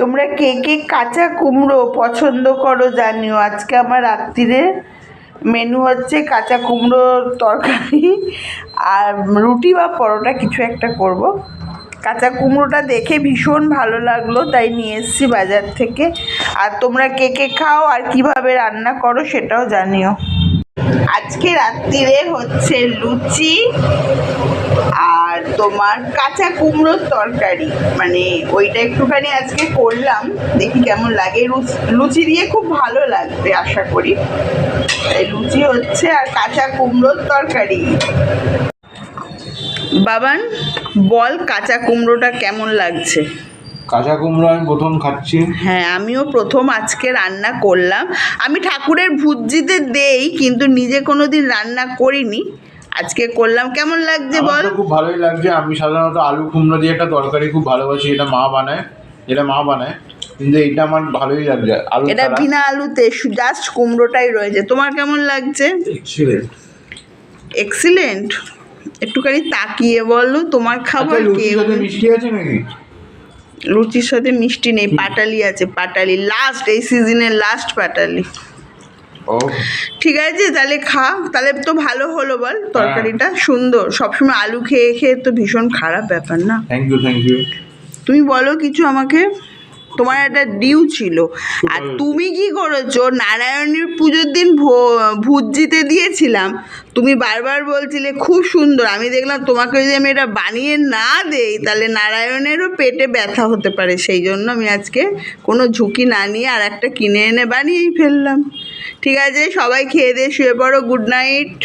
তোমরা কে কে কাঁচা কুমড়ো পছন্দ করো জানিও। আজকে আমার রাত্রিরে মেনু হচ্ছে কাঁচা কুমড়োর তরকারি আর রুটি বা পরোটা কিছু একটা করব। কাঁচা কুমড়োটা দেখে ভীষণ ভালো লাগলো, তাই নিয়ে এসেছি বাজার থেকে। আর তোমরা কে কে খাও আর কিভাবে রান্না করো সেটাও জানিও। আজকে রাত্রিরে হচ্ছে লুচি আর তোমার কাঁচা কুমড়োর তরকারি, মানে ওইটা একটুখানি আজকে করলাম, দেখি কেমন লাগে। লুচি দিয়ে খুব ভালো লাগবে আশা করি। এই লুচি হচ্ছে আর কাঁচা কুমড়োর তরকারি। বাবান বল, কাঁচা কুমড়োটা কেমন লাগছে? কাঁচা কুমড়ো আমি প্রথম খাচ্ছি। হ্যাঁ, আমিও প্রথম আজকে রান্না করলাম। আমি ঠাকুরের ভুজিতে দেই, কিন্তু নিজে কোনোদিন রান্না করিনি, আজকে করলাম। কেমন লাগছে বল? খুব ভালোই লাগছে। আমি সাধারণত আলু কুমড়ো দিয়ে একটা তরকারি খুব ভালোবাসি, এটা মা বানায়, কিন্তু এটা আমার ভালোই লাগছে। আলু এটা বিনা আলুতে জাস্ট কুমড়োটাই রয়েছে। তোমার কেমন লাগছে? এক্সিলেন্ট। এক্সিলেন্ট। একটুখানি তাকিয়ে বলো, তোমার খাবার লুচির সাথে মিষ্টি আছে নাকি? লুচির সাথে মিষ্টি নেই, পাটালি আছে, পাটালি লাস্ট, এই সিজনের লাস্ট পাটালি। ও ঠিক আছে, তাহলে খা। তাহলে তো ভালো হলো বল, তরকারিটা সুন্দর। সবসময় আলু খেয়ে খেয়ে তো ভীষণ খারাপ ব্যাপার না? Thank you. তুমি বলো কিছু আমাকে। তোমার একটা ডিউ ছিল, আর তুমি কি করেছো? নারায়ণীর পুজোর দিন ভুজিতে দিয়েছিলাম, তুমি বারবার বলছিলে খুব সুন্দর। আমি দেখলাম তোমাকে যদি আমি এটা বানিয়ে না দেই তাহলে নারায়ণেরও পেটে ব্যথা হতে পারে, সেই জন্য আমি আজকে কোনো ঝুঁকি না নিয়ে আর একটা কিনে এনে বানিয়েই ফেললাম। ঠিক আছে, সবাই খেয়ে দিয়ে শুয়ে পড়ো। Good night.